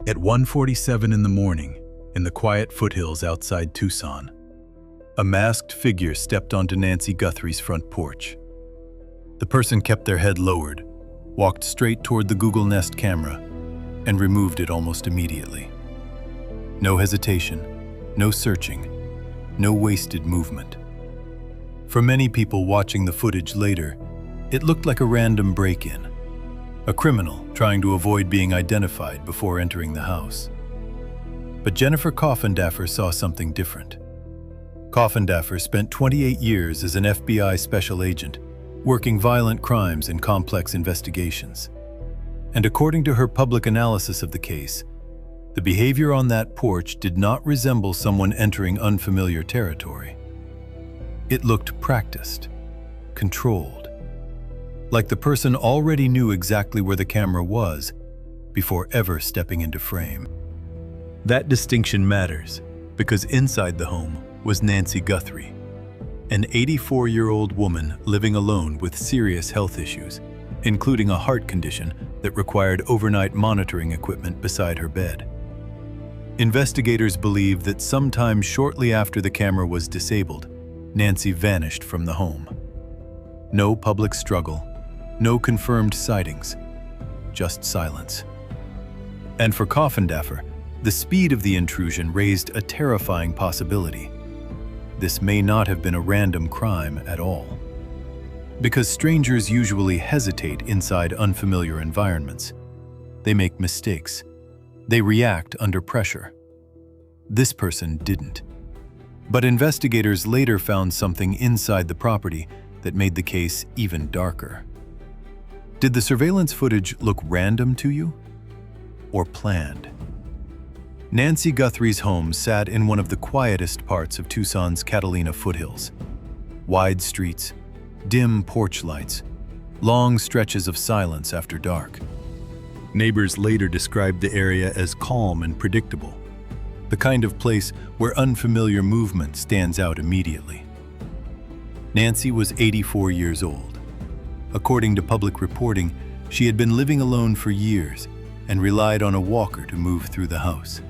At 1:47 in the morning, in the quiet foothills outside Tucson, a masked figure stepped onto Nancy Guthrie's front porch. The person kept their head lowered, walked straight toward the Google Nest camera, and removed it almost immediately. No hesitation, no searching, no wasted movement. For many people watching the footage later, it looked like a random break-in, a criminal trying to avoid being identified before entering the house. But Jennifer Coffindaffer saw something different. Coffindaffer spent 28 years as an FBI special agent, working violent crimes and complex investigations. And according to her public analysis of the case, the behavior on that porch did not resemble someone entering unfamiliar territory. It looked practiced, controlled, like the person already knew exactly where the camera was before ever stepping into frame. That distinction matters because inside the home was Nancy Guthrie, an 84-year-old woman living alone with serious health issues, including a heart condition that required overnight monitoring equipment beside her bed. Investigators believe that sometime shortly after the camera was disabled, Nancy vanished from the home. No public struggle, no confirmed sightings, just silence. And for Coffindaffer, the speed of the intrusion raised a terrifying possibility. This may not have been a random crime at all. Because strangers usually hesitate inside unfamiliar environments. They make mistakes. They react under pressure. This person didn't. But investigators later found something inside the property that made the case even darker. Did the surveillance footage look random to you? Or planned? Nancy Guthrie's home sat in one of the quietest parts of Tucson's Catalina foothills. Wide streets, dim porch lights, long stretches of silence after dark. Neighbors later described the area as calm and predictable, the kind of place where unfamiliar movement stands out immediately. Nancy was 84 years old. According to public reporting, she had been living alone for years and relied on a walker to move through the house.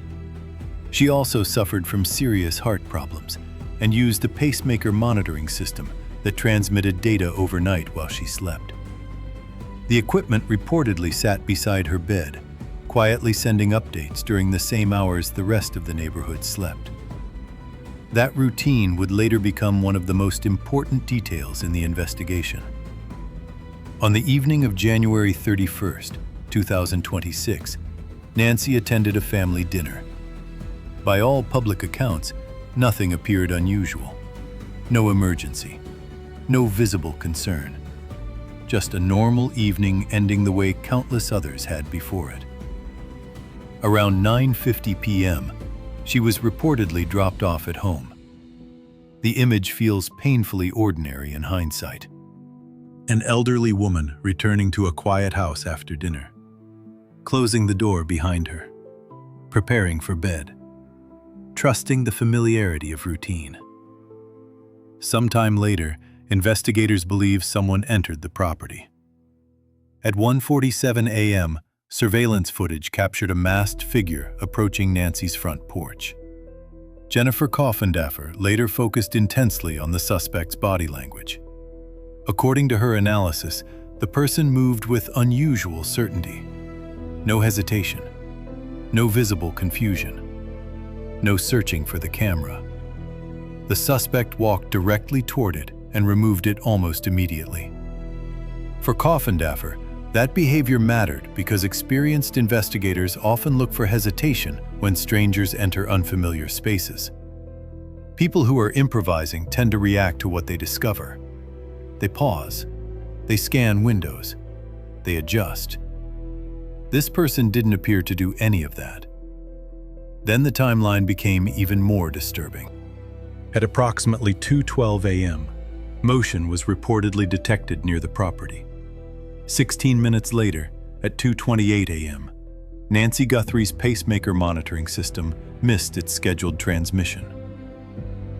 She also suffered from serious heart problems and used a pacemaker monitoring system that transmitted data overnight while she slept. The equipment reportedly sat beside her bed, quietly sending updates during the same hours the rest of the neighborhood slept. That routine would later become one of the most important details in the investigation. On the evening of January 31st, 2026, Nancy attended a family dinner. By all public accounts, nothing appeared unusual. No emergency, no visible concern. Just a normal evening ending the way countless others had before it. Around 9:50 p.m., she was reportedly dropped off at home. The image feels painfully ordinary in hindsight. An elderly woman returning to a quiet house after dinner, closing the door behind her, preparing for bed, trusting the familiarity of routine. Sometime later, investigators believe someone entered the property. At 1:47 a.m., surveillance footage captured a masked figure approaching Nancy's front porch. Jennifer Coffindaffer later focused intensely on the suspect's body language. According to her analysis, the person moved with unusual certainty. No hesitation, no visible confusion, no searching for the camera. The suspect walked directly toward it and removed it almost immediately. For Coffindaffer, that behavior mattered because experienced investigators often look for hesitation when strangers enter unfamiliar spaces. People who are improvising tend to react to what they discover. They pause, they scan windows, they adjust. This person didn't appear to do any of that. Then the timeline became even more disturbing. At approximately 2:12 a.m., motion was reportedly detected near the property. 16 minutes later, at 2:28 a.m., Nancy Guthrie's pacemaker monitoring system missed its scheduled transmission.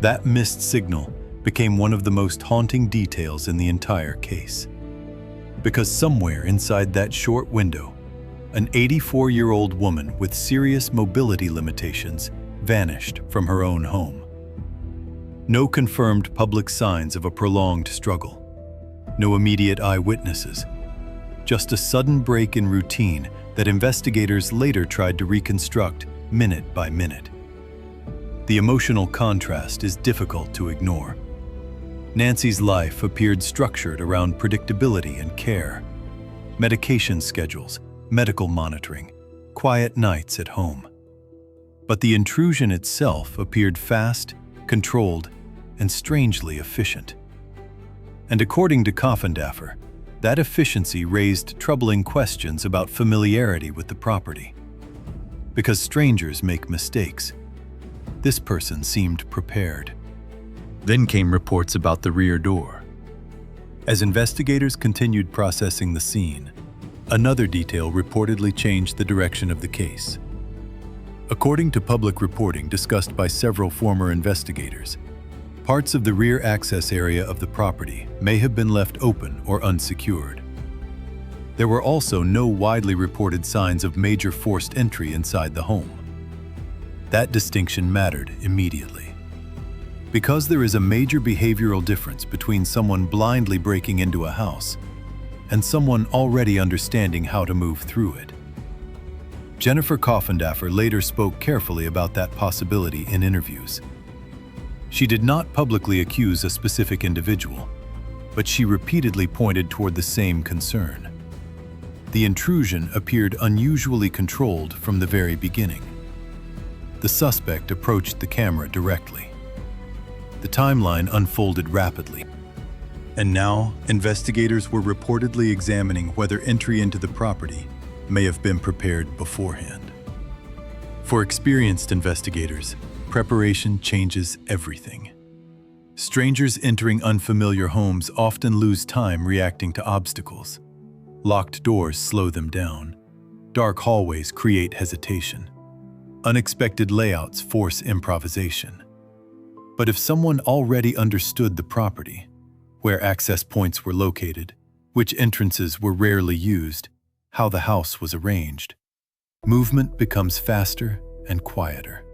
That missed signal became one of the most haunting details in the entire case. Because somewhere inside that short window, an 84-year-old woman with serious mobility limitations vanished from her own home. No confirmed public signs of a prolonged struggle. No immediate eyewitnesses. Just a sudden break in routine that investigators later tried to reconstruct minute by minute. The emotional contrast is difficult to ignore. Nancy's life appeared structured around predictability and care. Medication schedules, medical monitoring, quiet nights at home. But the intrusion itself appeared fast, controlled, and strangely efficient. And according to Coffindaffer, that efficiency raised troubling questions about familiarity with the property. Because strangers make mistakes, this person seemed prepared. Then came reports about the rear door. As investigators continued processing the scene, another detail reportedly changed the direction of the case. According to public reporting discussed by several former investigators, parts of the rear access area of the property may have been left open or unsecured. There were also no widely reported signs of major forced entry inside the home. That distinction mattered immediately. Because there is a major behavioral difference between someone blindly breaking into a house and someone already understanding how to move through it. Jennifer Coffindaffer later spoke carefully about that possibility in interviews. She did not publicly accuse a specific individual, but she repeatedly pointed toward the same concern. The intrusion appeared unusually controlled from the very beginning. The suspect approached the camera directly. The timeline unfolded rapidly. And now, investigators were reportedly examining whether entry into the property may have been prepared beforehand. For experienced investigators, preparation changes everything. Strangers entering unfamiliar homes often lose time reacting to obstacles. Locked doors slow them down. Dark hallways create hesitation. Unexpected layouts force improvisation. But if someone already understood the property, where access points were located, which entrances were rarely used, how the house was arranged, movement becomes faster and quieter.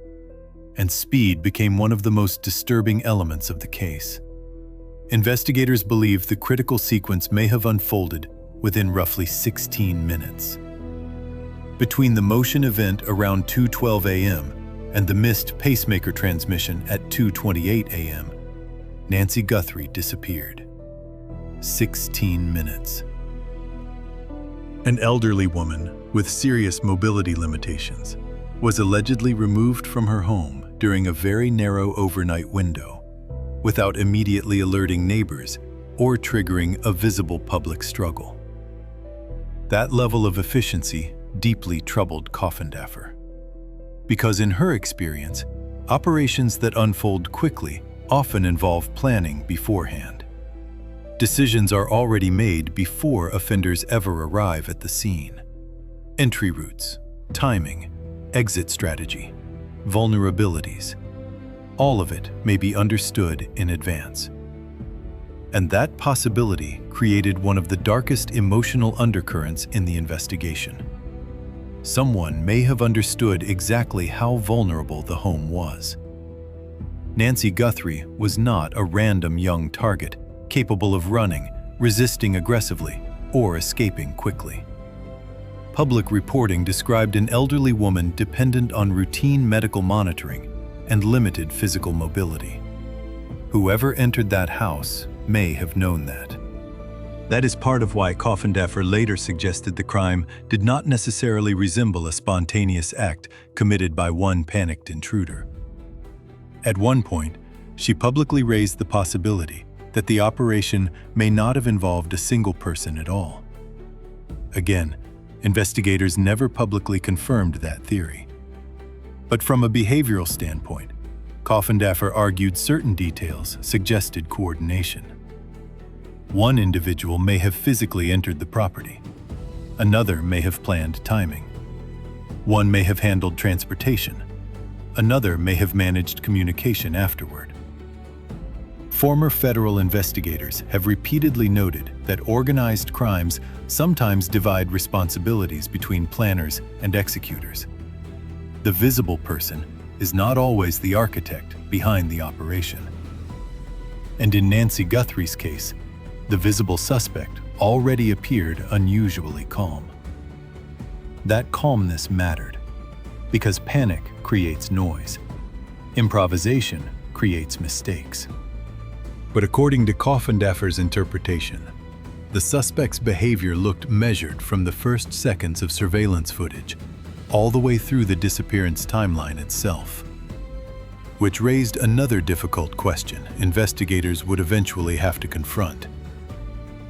And speed became one of the most disturbing elements of the case. Investigators believe the critical sequence may have unfolded within roughly 16 minutes. Between the motion event around 2:12 a.m. and the missed pacemaker transmission at 2:28 a.m., Nancy Guthrie disappeared. 16 minutes. An elderly woman with serious mobility limitations was allegedly removed from her home during a very narrow overnight window, without immediately alerting neighbors or triggering a visible public struggle. That level of efficiency deeply troubled Coffindaffer. Because in her experience, operations that unfold quickly often involve planning beforehand. Decisions are already made before offenders ever arrive at the scene. Entry routes, timing, exit strategy, vulnerabilities. All of it may be understood in advance. And that possibility created one of the darkest emotional undercurrents in the investigation. Someone may have understood exactly how vulnerable the home was. Nancy Guthrie was not a random young target capable of running, resisting aggressively, or escaping quickly. Public reporting described an elderly woman dependent on routine medical monitoring and limited physical mobility. Whoever entered that house may have known that. That is part of why Coffindaffer later suggested the crime did not necessarily resemble a spontaneous act committed by one panicked intruder. At one point, she publicly raised the possibility that the operation may not have involved a single person at all. Again, investigators never publicly confirmed that theory. But from a behavioral standpoint, Coffindaffer argued certain details suggested coordination. One individual may have physically entered the property. Another may have planned timing. One may have handled transportation. Another may have managed communication afterward. Former federal investigators have repeatedly noted that organized crimes sometimes divide responsibilities between planners and executors. The visible person is not always the architect behind the operation. And in Nancy Guthrie's case, the visible suspect already appeared unusually calm. That calmness mattered, because panic creates noise. Improvisation creates mistakes. But according to Coffindaffer's interpretation, the suspect's behavior looked measured from the first seconds of surveillance footage, all the way through the disappearance timeline itself. Which raised another difficult question investigators would eventually have to confront.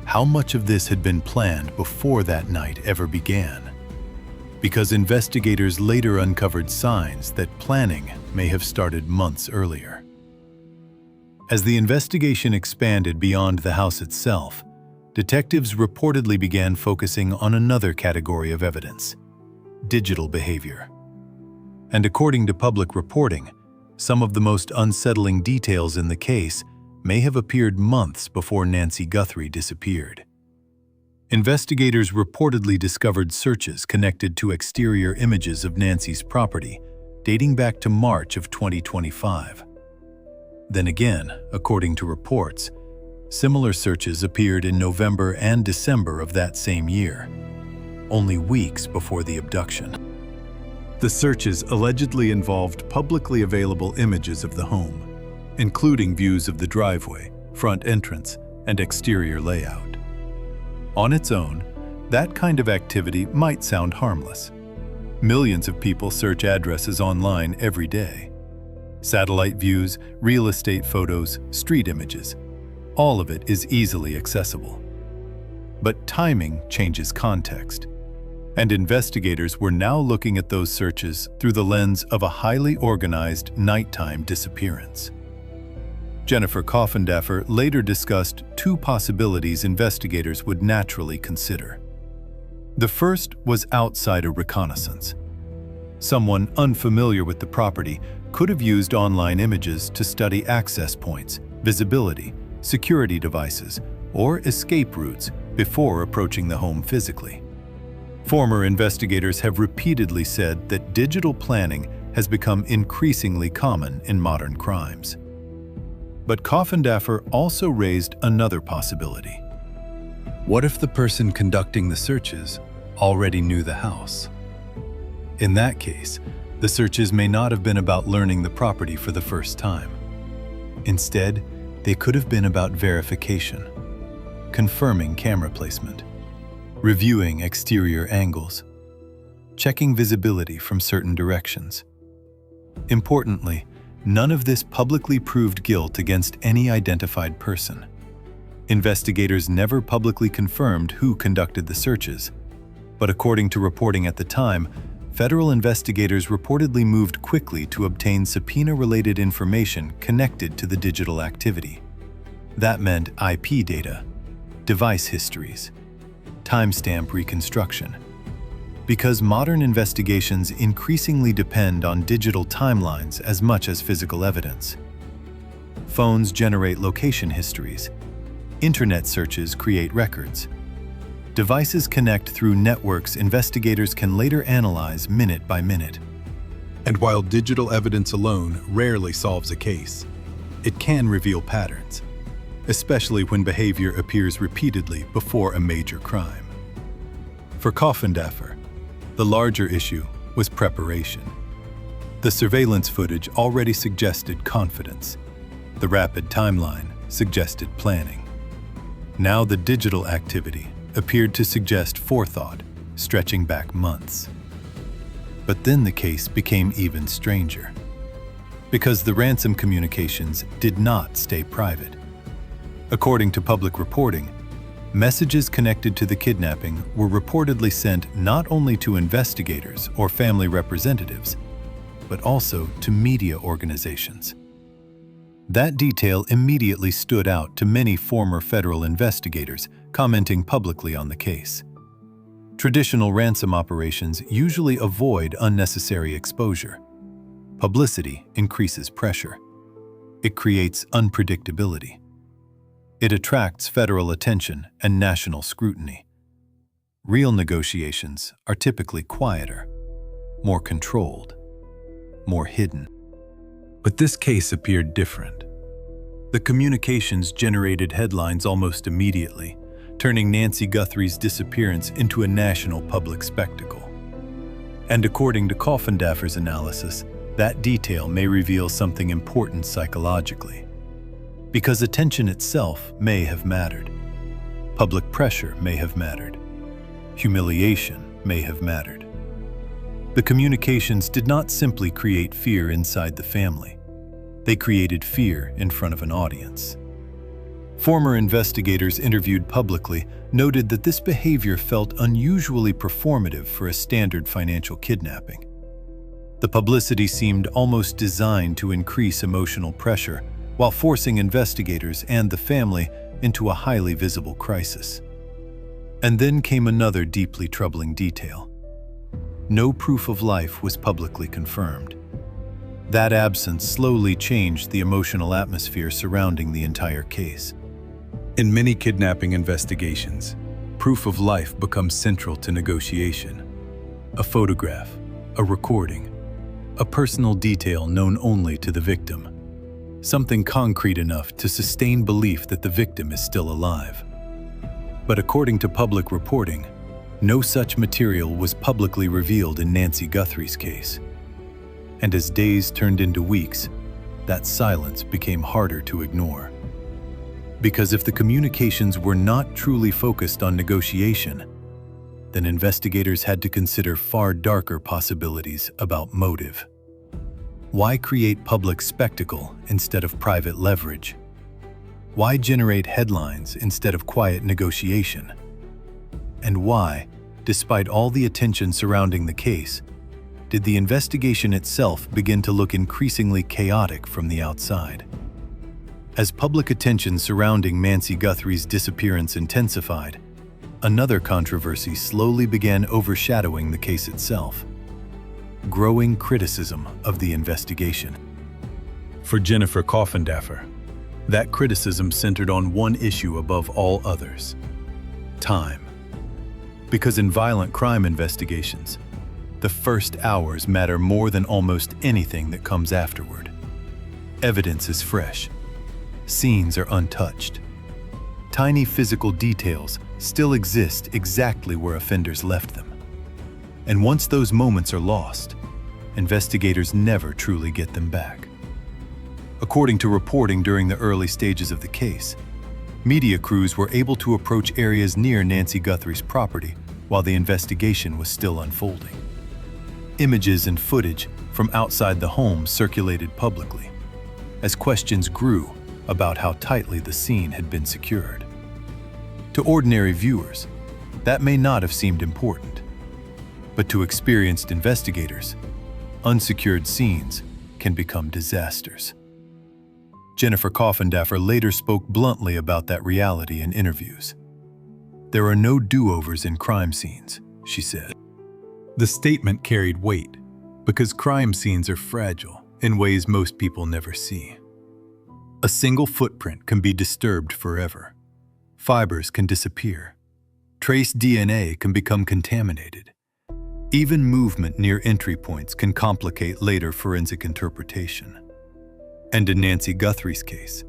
How much of this had been planned before that night ever began? Because investigators later uncovered signs that planning may have started months earlier. As the investigation expanded beyond the house itself, detectives reportedly began focusing on another category of evidence: digital behavior. And according to public reporting, some of the most unsettling details in the case may have appeared months before Nancy Guthrie disappeared. Investigators reportedly discovered searches connected to exterior images of Nancy's property dating back to March of 2025. Then again, according to reports, similar searches appeared in November and December of that same year, only weeks before the abduction. The searches allegedly involved publicly available images of the home, including views of the driveway, front entrance, and exterior layout. On its own, that kind of activity might sound harmless. Millions of people search addresses online every day. Satellite views, real estate photos, street images, all of it is easily accessible. But timing changes context, and investigators were now looking at those searches through the lens of a highly organized nighttime disappearance. Jennifer Coffindaffer later discussed two possibilities investigators would naturally consider. The first was outsider reconnaissance. Someone unfamiliar with the property could have used online images to study access points, visibility, security devices, or escape routes before approaching the home physically. Former investigators have repeatedly said that digital planning has become increasingly common in modern crimes. But Coffindaffer also raised another possibility. What if the person conducting the searches already knew the house? In that case, the searches may not have been about learning the property for the first time. Instead, they could have been about verification, confirming camera placement, reviewing exterior angles, checking visibility from certain directions. Importantly, none of this publicly proved guilt against any identified person. Investigators never publicly confirmed who conducted the searches, but according to reporting at the time, federal investigators reportedly moved quickly to obtain subpoena-related information connected to the digital activity. That meant IP data, device histories, timestamp reconstruction. Because modern investigations increasingly depend on digital timelines as much as physical evidence. Phones generate location histories. Internet searches create records. Devices connect through networks investigators can later analyze minute by minute. And while digital evidence alone rarely solves a case, it can reveal patterns, especially when behavior appears repeatedly before a major crime. For Coffindaffer, the larger issue was preparation. The surveillance footage already suggested confidence. The rapid timeline suggested planning. Now the digital activity appeared to suggest forethought, stretching back months. But then the case became even stranger, because the ransom communications did not stay private. According to public reporting, messages connected to the kidnapping were reportedly sent not only to investigators or family representatives, but also to media organizations. That detail immediately stood out to many former federal investigators commenting publicly on the case. Traditional ransom operations usually avoid unnecessary exposure. Publicity increases pressure. It creates unpredictability. It attracts federal attention and national scrutiny. Real negotiations are typically quieter, more controlled, more hidden. But this case appeared different. The communications generated headlines almost immediately, turning Nancy Guthrie's disappearance into a national public spectacle. And according to Coffindaffer's analysis, that detail may reveal something important psychologically. Because attention itself may have mattered. Public pressure may have mattered. Humiliation may have mattered. The communications did not simply create fear inside the family. They created fear in front of an audience. Former investigators interviewed publicly noted that this behavior felt unusually performative for a standard financial kidnapping. The publicity seemed almost designed to increase emotional pressure while forcing investigators and the family into a highly visible crisis. And then came another deeply troubling detail. No proof of life was publicly confirmed. That absence slowly changed the emotional atmosphere surrounding the entire case. In many kidnapping investigations, proof of life becomes central to negotiation. A photograph, a recording, a personal detail known only to the victim. Something concrete enough to sustain belief that the victim is still alive. But according to public reporting, no such material was publicly revealed in Nancy Guthrie's case. And as days turned into weeks, that silence became harder to ignore. Because if the communications were not truly focused on negotiation, then investigators had to consider far darker possibilities about motive. Why create public spectacle instead of private leverage? Why generate headlines instead of quiet negotiation? And why, despite all the attention surrounding the case, did the investigation itself begin to look increasingly chaotic from the outside? As public attention surrounding Nancy Guthrie's disappearance intensified, another controversy slowly began overshadowing the case itself. Growing criticism of the investigation. For Jennifer Coffindaffer, that criticism centered on one issue above all others: time. Because in violent crime investigations, the first hours matter more than almost anything that comes afterward. Evidence is fresh. Scenes are untouched. Tiny physical details still exist exactly where offenders left them. And once those moments are lost, investigators never truly get them back. According to reporting during the early stages of the case, media crews were able to approach areas near Nancy Guthrie's property while the investigation was still unfolding. Images and footage from outside the home circulated publicly, as questions grew about how tightly the scene had been secured. To ordinary viewers, that may not have seemed important, but to experienced investigators, unsecured scenes can become disasters. Jennifer Coffindaffer later spoke bluntly about that reality in interviews. "There are no do-overs in crime scenes," she said. The statement carried weight because crime scenes are fragile in ways most people never see. A single footprint can be disturbed forever. Fibers can disappear. Trace DNA can become contaminated. Even movement near entry points can complicate later forensic interpretation. And in Nancy Guthrie's case,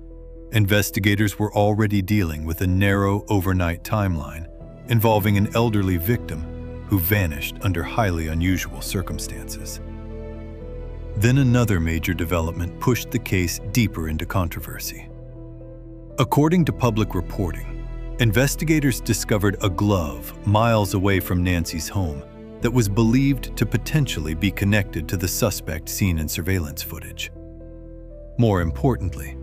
investigators were already dealing with a narrow overnight timeline involving an elderly victim who vanished under highly unusual circumstances. Then another major development pushed the case deeper into controversy. According to public reporting, investigators discovered a glove miles away from Nancy's home that was believed to potentially be connected to the suspect seen in surveillance footage. More importantly,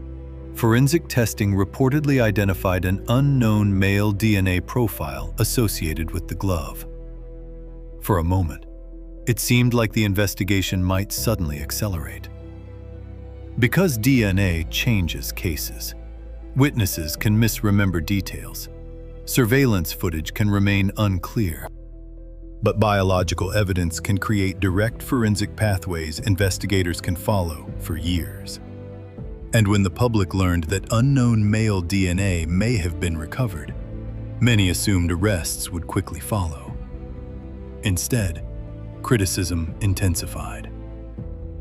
forensic testing reportedly identified an unknown male DNA profile associated with the glove. For a moment, it seemed like the investigation might suddenly accelerate. Because DNA changes cases, witnesses can misremember details, surveillance footage can remain unclear, but biological evidence can create direct forensic pathways investigators can follow for years. And when the public learned that unknown male DNA may have been recovered, many assumed arrests would quickly follow. Instead, criticism intensified.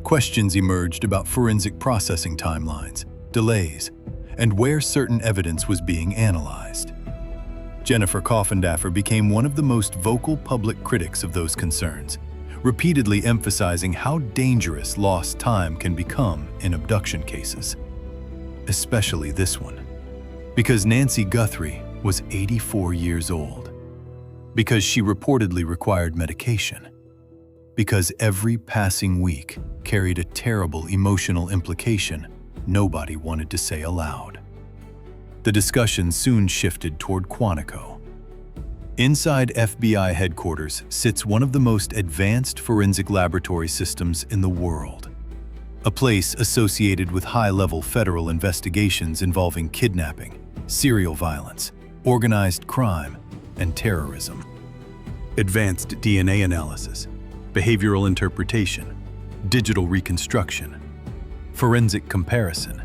Questions emerged about forensic processing timelines, delays, and where certain evidence was being analyzed. Jennifer Coffindaffer became one of the most vocal public critics of those concerns, repeatedly emphasizing how dangerous lost time can become in abduction cases. Especially this one, because Nancy Guthrie was 84 years old, because she reportedly required medication, because every passing week carried a terrible emotional implication nobody wanted to say aloud. The discussion soon shifted toward Quantico. Inside FBI headquarters sits one of the most advanced forensic laboratory systems in the world, a place associated with high-level federal investigations involving kidnapping, serial violence, organized crime, and terrorism. Advanced DNA analysis, behavioral interpretation, digital reconstruction, forensic comparison.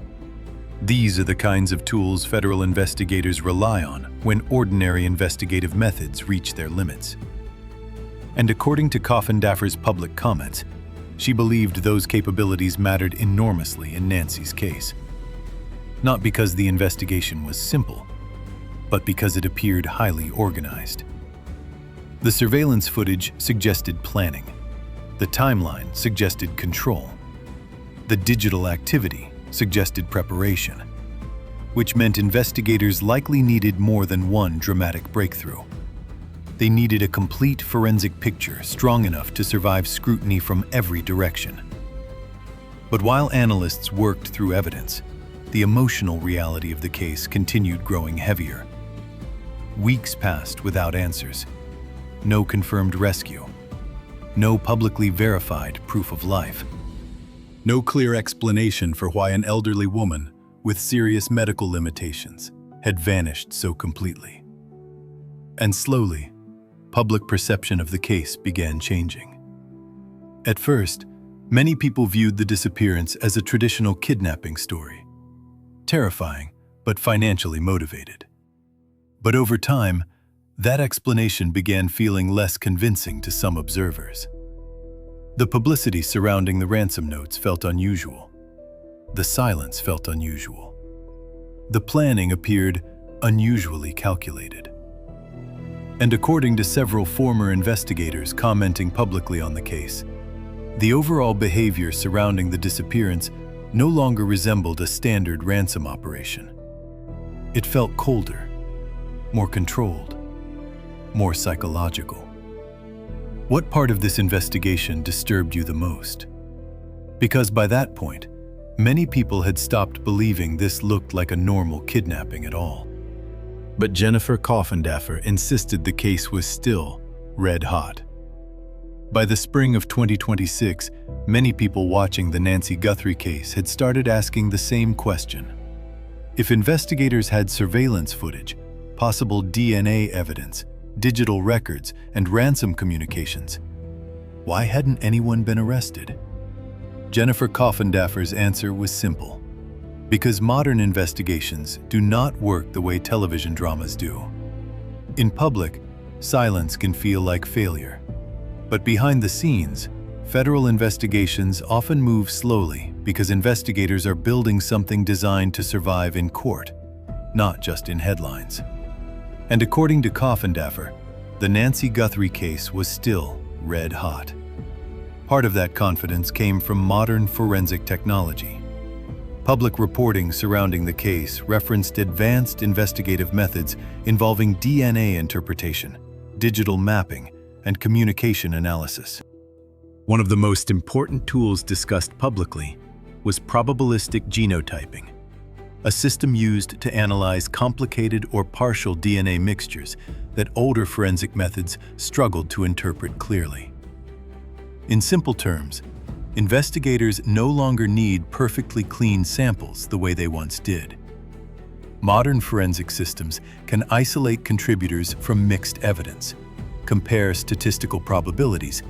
These are the kinds of tools federal investigators rely on when ordinary investigative methods reach their limits. And according to Coffindaffer's public comments, she believed those capabilities mattered enormously in Nancy's case. Not because the investigation was simple, but because it appeared highly organized. The surveillance footage suggested planning. The timeline suggested control. The digital activity suggested preparation, which meant investigators likely needed more than one dramatic breakthrough. They needed a complete forensic picture strong enough to survive scrutiny from every direction. But while analysts worked through evidence, the emotional reality of the case continued growing heavier. Weeks passed without answers. No confirmed rescue. No publicly verified proof of life. No clear explanation for why an elderly woman with serious medical limitations had vanished so completely. And slowly, public perception of the case began changing. At first, many people viewed the disappearance as a traditional kidnapping story. Terrifying, but financially motivated. But over time, that explanation began feeling less convincing to some observers. The publicity surrounding the ransom notes felt unusual. The silence felt unusual. The planning appeared unusually calculated. And according to several former investigators commenting publicly on the case, the overall behavior surrounding the disappearance no longer resembled a standard ransom operation. It felt colder, more controlled, more psychological. What part of this investigation disturbed you the most? Because by that point, many people had stopped believing this looked like a normal kidnapping at all. But Jennifer Coffindaffer insisted the case was still red hot. By the spring of 2026, many people watching the Nancy Guthrie case had started asking the same question. If investigators had surveillance footage, possible DNA evidence, digital records, and ransom communications, why hadn't anyone been arrested? Jennifer Coffindaffer's answer was simple. Because modern investigations do not work the way television dramas do. In public, silence can feel like failure. But behind the scenes, federal investigations often move slowly because investigators are building something designed to survive in court, not just in headlines. And according to Coffindaffer, the Nancy Guthrie case was still red hot. Part of that confidence came from modern forensic technology. Public reporting surrounding the case referenced advanced investigative methods involving DNA interpretation, digital mapping, and communication analysis. One of the most important tools discussed publicly was probabilistic genotyping, a system used to analyze complicated or partial DNA mixtures that older forensic methods struggled to interpret clearly. In simple terms, investigators no longer need perfectly clean samples the way they once did. Modern forensic systems can isolate contributors from mixed evidence, compare statistical probabilities,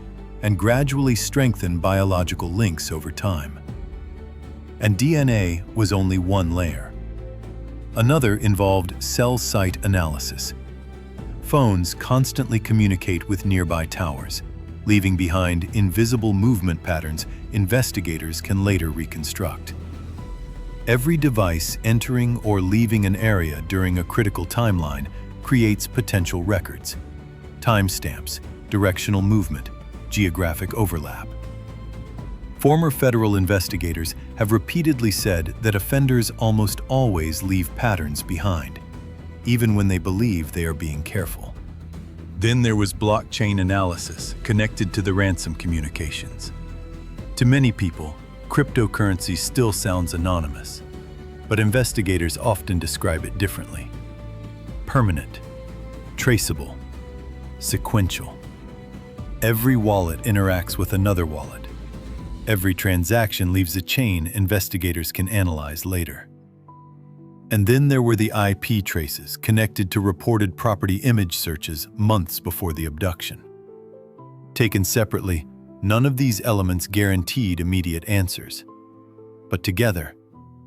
and gradually strengthen biological links over time. and DNA was only one layer. Another involved cell site analysis. Phones constantly communicate with nearby towers, leaving behind invisible movement patterns investigators can later reconstruct. Every device entering or leaving an area during a critical timeline creates potential records, timestamps, directional movement, geographic overlap. Former federal investigators have repeatedly said that offenders almost always leave patterns behind, even when they believe they are being careful. Then there was blockchain analysis connected to the Ransom communications. To many people, cryptocurrency still sounds anonymous, but investigators often describe it differently. Permanent, traceable, sequential. Every wallet interacts with another wallet. Every transaction leaves a chain investigators can analyze later. And then there were the IP traces connected to reported property image searches months before the abduction. Taken separately, none of these elements guaranteed immediate answers. But together,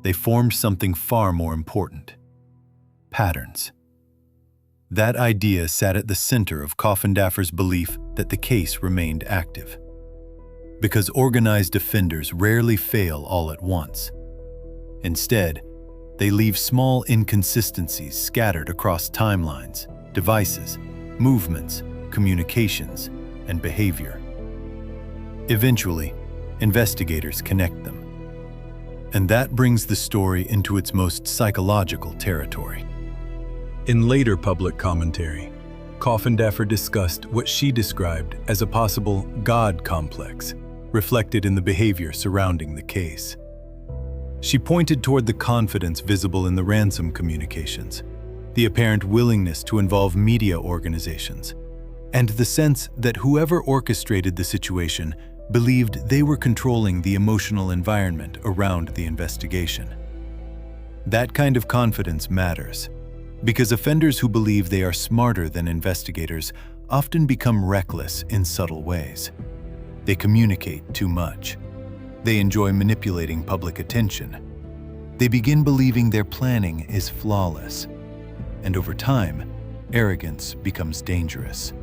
they formed something far more important: patterns. That idea sat at the center of Coffindaffer's belief that the case remained active. Because organized offenders rarely fail all at once. Instead, they leave small inconsistencies scattered across timelines, devices, movements, communications, and behavior. Eventually, investigators connect them. And that brings the story into its most psychological territory. In later public commentary, Coffindaffer discussed what she described as a possible God complex, reflected in the behavior surrounding the case. She pointed toward the confidence visible in the Ransom communications, the apparent willingness to involve media organizations, and the sense that whoever orchestrated the situation believed they were controlling the emotional environment around the investigation. That kind of confidence matters, because offenders who believe they are smarter than investigators often become reckless in subtle ways. They communicate too much. They enjoy manipulating public attention. They begin believing their planning is flawless. And over time, arrogance becomes dangerous.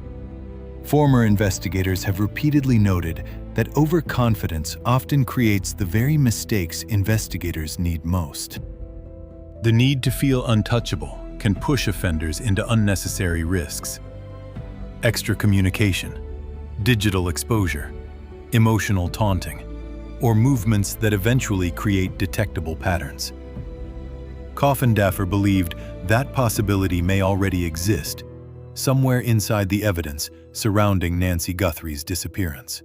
Former investigators have repeatedly noted that overconfidence often creates the very mistakes investigators need most. The need to feel untouchable can push offenders into unnecessary risks. Extra communication, digital exposure, emotional taunting, or movements that eventually create detectable patterns. Coffindaffer believed that possibility may already exist somewhere inside the evidence surrounding Nancy Guthrie's disappearance.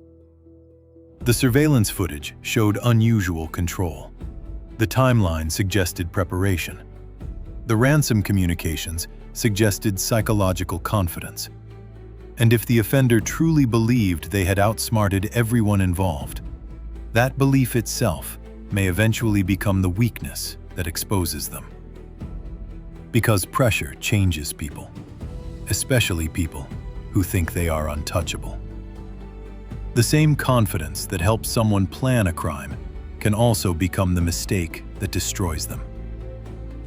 The surveillance footage showed unusual control. The timeline suggested preparation. The Ransom communications suggested psychological confidence. And if the offender truly believed they had outsmarted everyone involved, that belief itself may eventually become the weakness that exposes them. Because pressure changes people, especially people who think they are untouchable. The same confidence that helps someone plan a crime can also become the mistake that destroys them.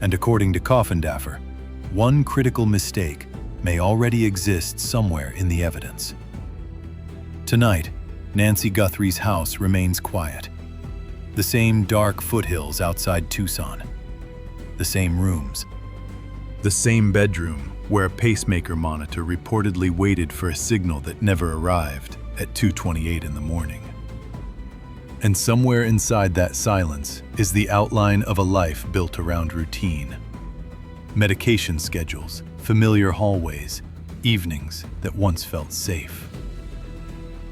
And according to Coffindaffer, one critical mistake may already exist somewhere in the evidence. Tonight, Nancy Guthrie's house remains quiet. The same dark foothills outside Tucson. The same rooms. The same bedroom where a pacemaker monitor reportedly waited for a signal that never arrived at 2:28 in the morning. And somewhere inside that silence is the outline of a life built around routine. Medication schedules, familiar hallways, evenings that once felt safe.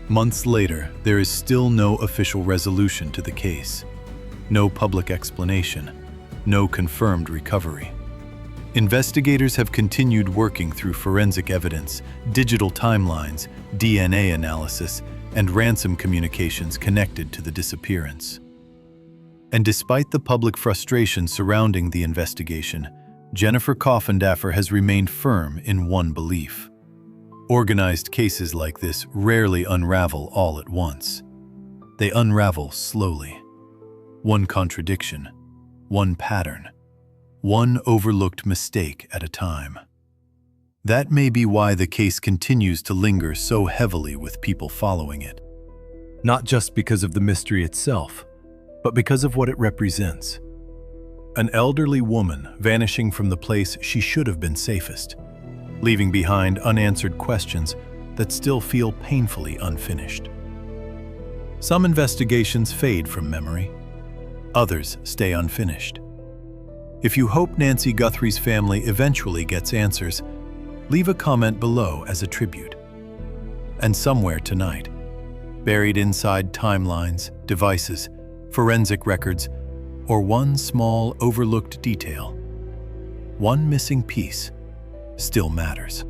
Months later, there is still no official resolution to the case. No public explanation. No confirmed recovery. Investigators have continued working through forensic evidence, digital timelines, DNA analysis, and Ransom communications connected to the disappearance. And despite the public frustration surrounding the investigation, Jennifer Coffindaffer has remained firm in one belief. Organized cases like this rarely unravel all at once. They unravel slowly. one contradiction, one pattern, one overlooked mistake at a time. That may be why the case continues to linger so heavily with people following it. Not just because of the mystery itself, but because of what it represents. An elderly woman vanishing from the place she should have been safest, leaving behind unanswered questions that still feel painfully unfinished. Some investigations fade from memory, others stay unfinished. If you hope Nancy Guthrie's family eventually gets answers, leave a comment below as a tribute. And somewhere tonight, buried inside timelines, devices, forensic records, or one small overlooked detail, one missing piece still matters.